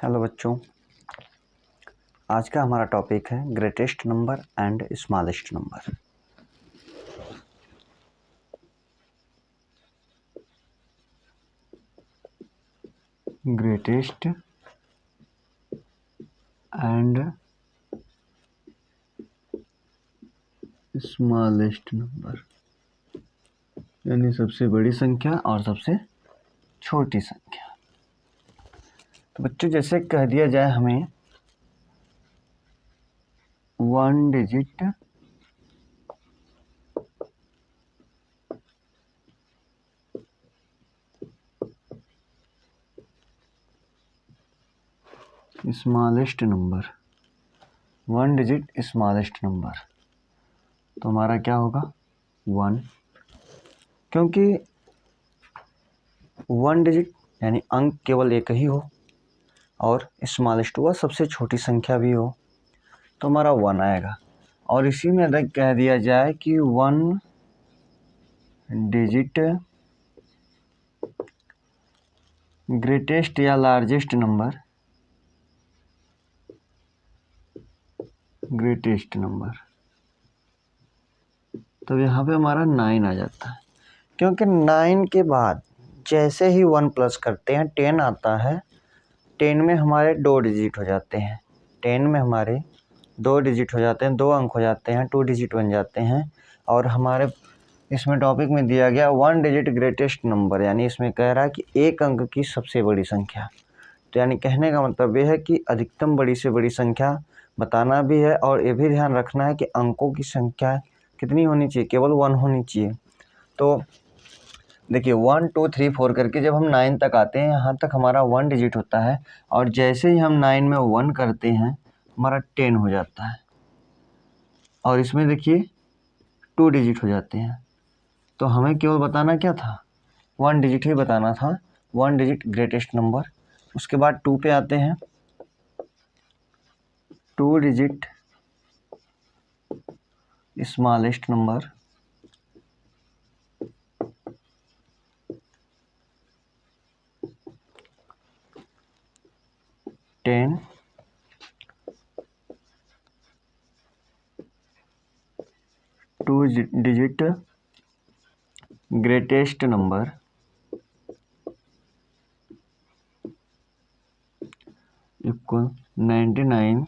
Hello बच्चों, आज का हमारा टॉपिक है greatest number and smallest number. Greatest and smallest number यानी सबसे बड़ी संख्या और सबसे छोटी संख्या। तो बच्चों, जैसे कह दिया जाए हमें 1 digit smallest number, 1 digit smallest number, तो हमारा क्या होगा 1, क्योंकि 1 डिजिट यानी अंक केवल एक ही हो और स्मॉलेस्ट हुआ सबसे छोटी संख्या भी हो तो हमारा 1 आएगा। और इसी में अगर कह दिया जाए कि 1 डिजिट ग्रेटेस्ट या लार्जेस्ट नंबर, ग्रेटेस्ट नंबर, तो यहाँ पे हमारा 9 आ जाता है, क्योंकि 9 के बाद जैसे ही 1 प्लस करते हैं 10 आता है। 10 में हमारे 2 डिजिट हो जाते हैं, 10 में हमारे 2 डिजिट हो जाते हैं, 2 अंक हो जाते हैं, 2 डिजिट बन जाते हैं। और हमारे इसमें टॉपिक में दिया गया 1 डिजिट ग्रेटेस्ट नंबर, यानी इसमें कह रहा है कि एक अंक की सबसे बड़ी संख्या। तो यानी कहने का मतलब ये है कि अधिकतम बड़ी से बड़ी संख्या बताना भी है और ये भी ध्यान रखना है कि अंकों की संख्या कितनी होनी चाहिए, केवल 1 होनी चाहिए। तो देखिए 1 2 3 4 करके जब हम 9 तक आते हैं, यहाँ तक हमारा 1 डिजिट होता है और जैसे ही हम 9 में 1 करते हैं हमारा 10 हो जाता है और इसमें देखिए 2 डिजिट हो जाते हैं। तो हमें केवल बताना क्या था, 1 डिजिट ही बताना था, 1 डिजिट ग्रेटेस्ट नंबर। उसके बाद 2 पे आते हैं, 2 digit smallest number, ten 2 digit greatest number equal 99।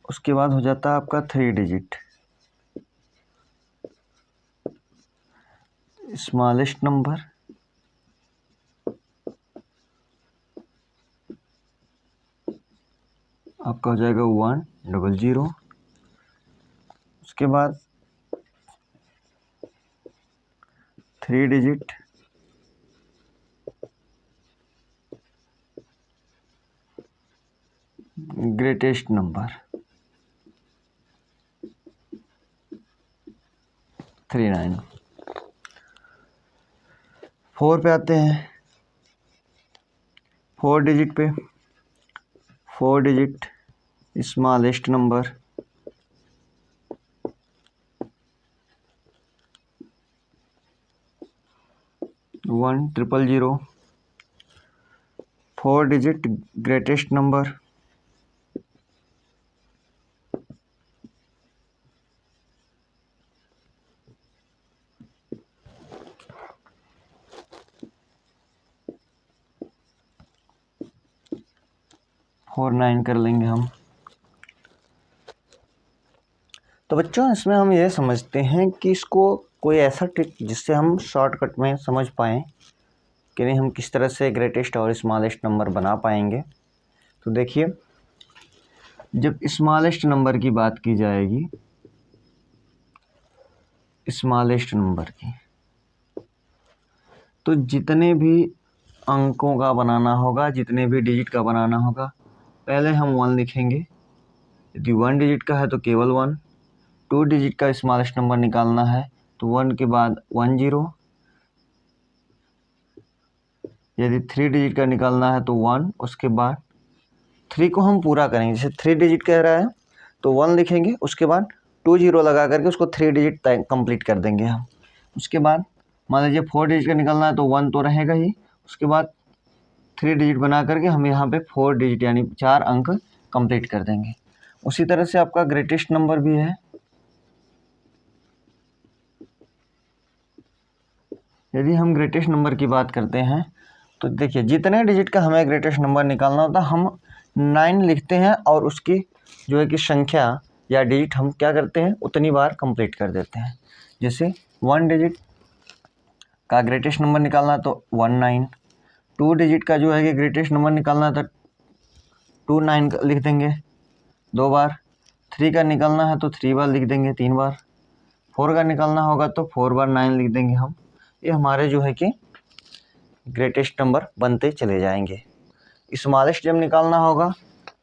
उसके बाद हो जाता है आपका 3 डिजिट स्मॉलेस्ट नंबर, आपका हो जाएगा 100। उसके बाद 3 डिजिट ग्रेटेस्ट नंबर 39। 4 पे आते हैं, 4 डिजिट पे 4 digit smallest number 1000। 4 digit greatest number 49 कर लेंगे हम। तो बच्चों, इसमें हम ये समझते हैं कि इसको कोई ऐसा ट्रिक जिससे हम शॉर्टकट में समझ पाएँ कि नहीं हम किस तरह से ग्रेटेस्ट और स्मॉलेस्ट नंबर बना पाएंगे। तो देखिए, जब स्मॉलेस्ट नंबर की बात की जाएगी, स्मॉलेस्ट नंबर की, तो जितने भी अंकों का बनाना होगा, जितने भी डिजिट का बनाना होगा, पहले हम 1 लिखेंगे। यदि 1 डिजिट का है तो केवल 1। 2 डिजिट का स्मॉलेस्ट नंबर निकालना है तो 1 के बाद 10। यदि 3 डिजिट का निकालना है तो 1, उसके बाद 3 को हम पूरा करेंगे। जैसे 3 डिजिट कह रहा है तो 1 लिखेंगे, उसके बाद 20 लगा करके उसको 3 डिजिट कंप्लीट कर देंगे हम। उसके बाद मान लीजिए 4 डिजिट का निकालना है तो 1 तो रहेगा ही, उसके बाद 3 डिजिट बना करके हम यहाँ पे 4 डिजिट यानी 4 अंक कंप्लीट कर देंगे। उसी तरह से आपका ग्रेटेस्ट नंबर भी है। यदि हम ग्रेटेस्ट नंबर की बात करते हैं तो देखिए जितने डिजिट का हमें ग्रेटेस्ट नंबर निकालना होता है हम 9 लिखते हैं और उसकी जो है कि संख्या या डिजिट हम क्या करते हैं उतनी बार कंप्लीट कर देते हैं। जैसे 1 डिजिट का ग्रेटेस्ट नंबर निकालना तो 19, 2 डिजिट का जो है कि ग्रेटेस्ट नंबर निकालना था 29 लिख देंगे 2 बार, 3 का निकालना है तो 3 बार लिख देंगे 3 बार, 4 का निकालना होगा तो 4 बार 9 लिख देंगे हम। ये हमारे जो है कि ग्रेटेस्ट नंबर बनते चले जाएंगे। स्मॉलेस्ट जब निकालना होगा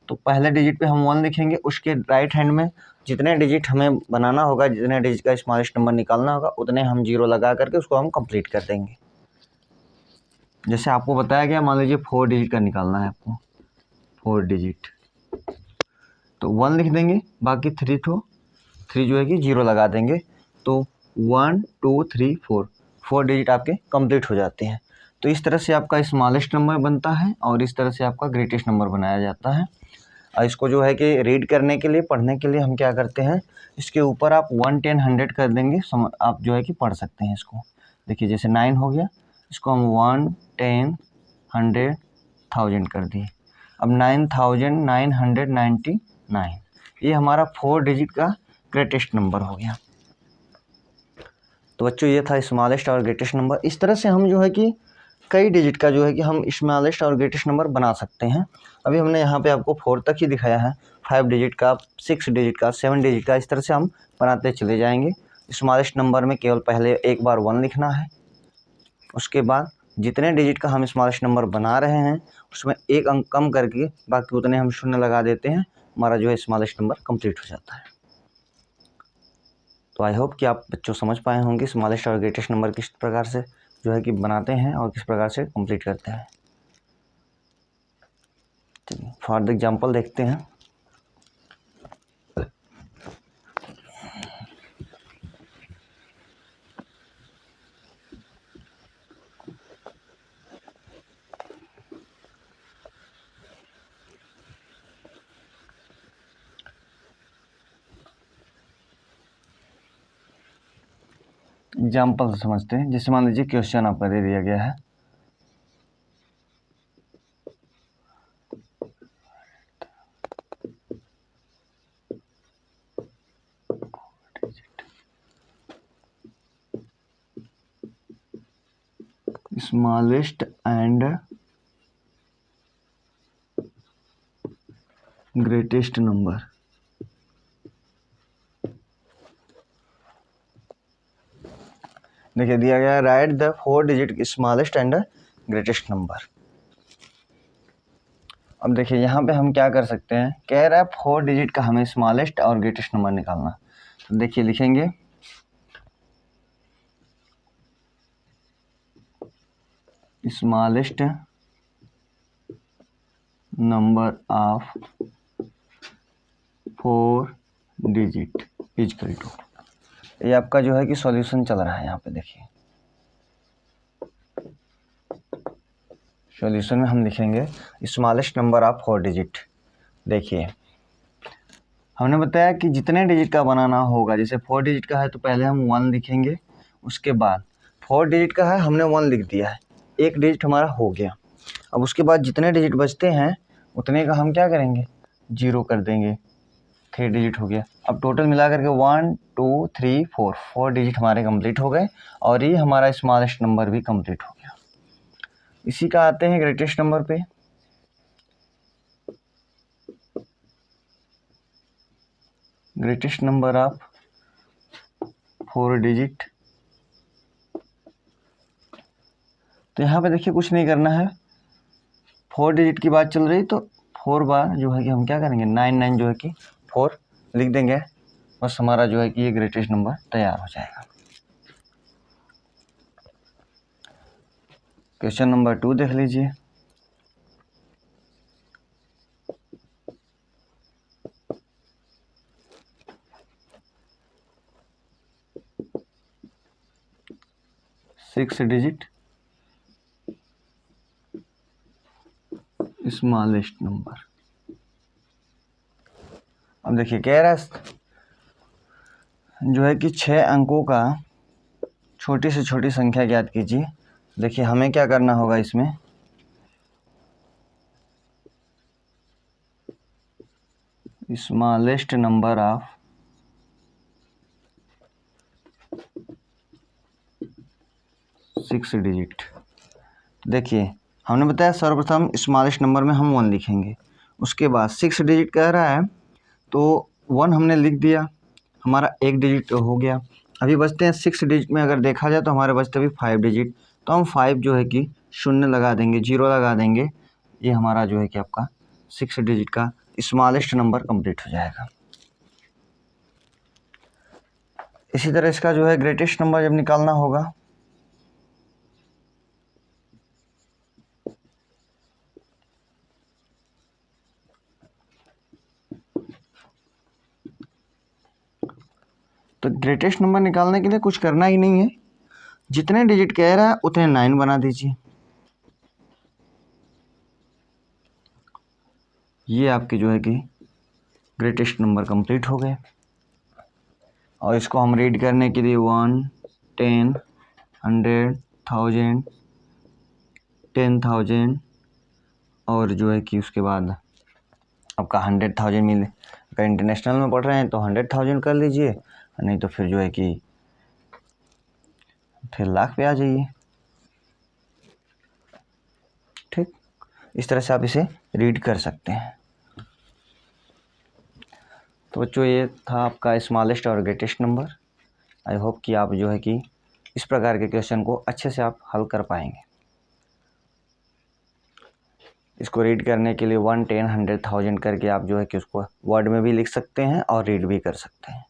तो पहले डिजिट पे हम 1 लिखेंगे, उसके राइट हैंड में जितने डिजिट हमें बनाना होगा, जितने डिजिट का स्मॉलेस्ट नंबर निकालना होगा उतने हम 0 लगा करके उसको हम कंप्लीट कर देंगे। जैसे आपको बताया गया, मान लीजिए 4 डिजिट का निकालना है आपको, 4 डिजिट तो 1 लिख देंगे, बाकी 3 जो है कि 0 लगा देंगे, तो 1 2 3 4 डिजिट आपके कंप्लीट हो जाते हैं। तो इस तरह से आपका स्मॉलेस्ट नंबर बनता है और इस तरह से आपका ग्रेटेस्ट नंबर बनाया जाता है। और इसको जो है कि रीड करने के लिए, पढ़ने के लिए हम क्या करते हैं, इसके ऊपर आप 1 10 100 कर देंगे, आप जो है कि पढ़ सकते हैं इसको। देखिए जैसे 9 हो गया, इसको हम 1 10 100 1000 कर दिए, अब 9999, ये हमारा 4 डिजिट का ग्रेटेस्ट नंबर हो गया। तो बच्चों ये था स्मॉलेस्ट और ग्रेटेस्ट नंबर। इस तरह से हम जो है कि कई डिजिट का जो है कि हम स्मॉलेस्ट और ग्रेटेस्ट नंबर बना सकते हैं। अभी हमने यहाँ पे आपको 4 तक ही दिखाया है, 5 डिजिट का, 6 डिजिट का, 7 डिजिट का, इस तरह से हम बनाते चले जाएंगे। स्मॉलेस्ट नंबर में केवल पहले एक बार 1 लिखना है, उसके बाद जितने डिजिट का हम स्मॉलेस्ट नंबर बना रहे हैं उसमें एक अंक कम करके बाकी उतने हम शून्य लगा देते हैं, हमारा जो है स्मॉलेस्ट नंबर कंप्लीट हो जाता है। तो आई होप कि आप बच्चों समझ पाए होंगे स्मॉलेस्ट और ग्रेटेस्ट नंबर किस प्रकार से जो है कि बनाते हैं और किस प्रकार से कंप्लीट करते हैं। चलिए फॉर द एग्जाम्पल देखते हैं। एग्जाम्पल से समझते हैं। जैसे मान लीजिए क्वेश्चन आपका दे दिया गया है, स्मॉलेस्ट एंड ग्रेटेस्ट नंबर। देखिए दिया गया है right the 4 digit smallest and greatest number. अब देखिए यहाँ पे हम क्या कर सकते हैं, कह रहा है 4 डिजिट का हमें स्मॉलेस्ट और ग्रेटेस्ट नंबर निकालना। तो देखिए लिखेंगे smallest number of 4 digit equal to, ये आपका जो है कि सॉल्यूशन चल रहा है। यहाँ पे देखिए सॉल्यूशन में हम लिखेंगे स्मॉलेस्ट नंबर ऑफ 4 डिजिट। देखिए हमने बताया कि जितने डिजिट का बनाना होगा, जैसे 4 डिजिट का है तो पहले हम 1 लिखेंगे, उसके बाद 4 डिजिट का है हमने 1 लिख दिया है, एक डिजिट हमारा हो गया। अब उसके बाद जितने डिजिट बचते हैं उतने का हम क्या करेंगे, 0 कर देंगे, 3 डिजिट हो गया। अब टोटल मिला करके 1 2 3 4 डिजिट हमारे कंप्लीट हो गए और ये हमारा स्मॉलेस्ट नंबर भी कंप्लीट हो गया। इसी का आते हैं ग्रेटेस्ट नंबर पे। ग्रेटेस्ट नंबर ऑफ 4 डिजिट, तो यहाँ पे देखिए कुछ नहीं करना है, 4 डिजिट की बात चल रही तो 4 बार जो है कि हम क्या करेंगे 99 जो है कि 4 लिख देंगे, बस हमारा जो है कि ये ग्रेटेस्ट नंबर तैयार हो जाएगा। क्वेश्चन नंबर 2 देख लीजिए। Six digit smallest number. अब देखिए कह रहा है जो है कि 6 अंकों का छोटी से छोटी संख्या ज्ञात कीजिए। देखिए हमें क्या करना होगा इसमें, स्मॉलेस्ट नंबर ऑफ 6 डिजिट। देखिए हमने बताया सर्वप्रथम स्मॉलेस्ट नंबर में हम 1 लिखेंगे, उसके बाद 6 डिजिट कह रहा है तो 1 हमने लिख दिया, हमारा 1 डिजिट हो गया। अभी बचते हैं 6 डिजिट में, अगर देखा जाए तो हमारे बचते अभी 5 डिजिट, तो हम 5 जो है कि शून्य लगा देंगे, 0 लगा देंगे। ये हमारा जो है कि आपका 6 डिजिट का स्मॉलेस्ट नंबर कंप्लीट हो जाएगा। इसी तरह इसका जो है ग्रेटेस्ट नंबर जब निकालना होगा, तो ग्रेटेस्ट नंबर निकालने के लिए कुछ करना ही नहीं है, जितने डिजिट कह रहा है उतने 9 बना दीजिए। ये आपके जो है कि ग्रेटेस्ट नंबर कंप्लीट हो गए। और इसको हम रीड करने के लिए 1, 10, 100, 1000, 10,000 और जो है कि उसके बाद आपका 100,000 मिले। अगर इंटरनेशनल में पढ़ रहे हैं तो 100,000 कर लीजिए, नहीं तो फिर जो है कि फिर लाख पे आ जाइए। ठीक, इस तरह से आप इसे रीड कर सकते हैं। तो बच्चों ये था आपका स्मॉलेस्ट और ग्रेटेस्ट नंबर। आई होप कि आप जो है कि इस प्रकार के क्वेश्चन को अच्छे से आप हल कर पाएंगे। इसको रीड करने के लिए 1, 10, 100, 1000 करके आप जो है कि उसको वर्ड में भी लिख सकते हैं और रीड भी कर सकते हैं।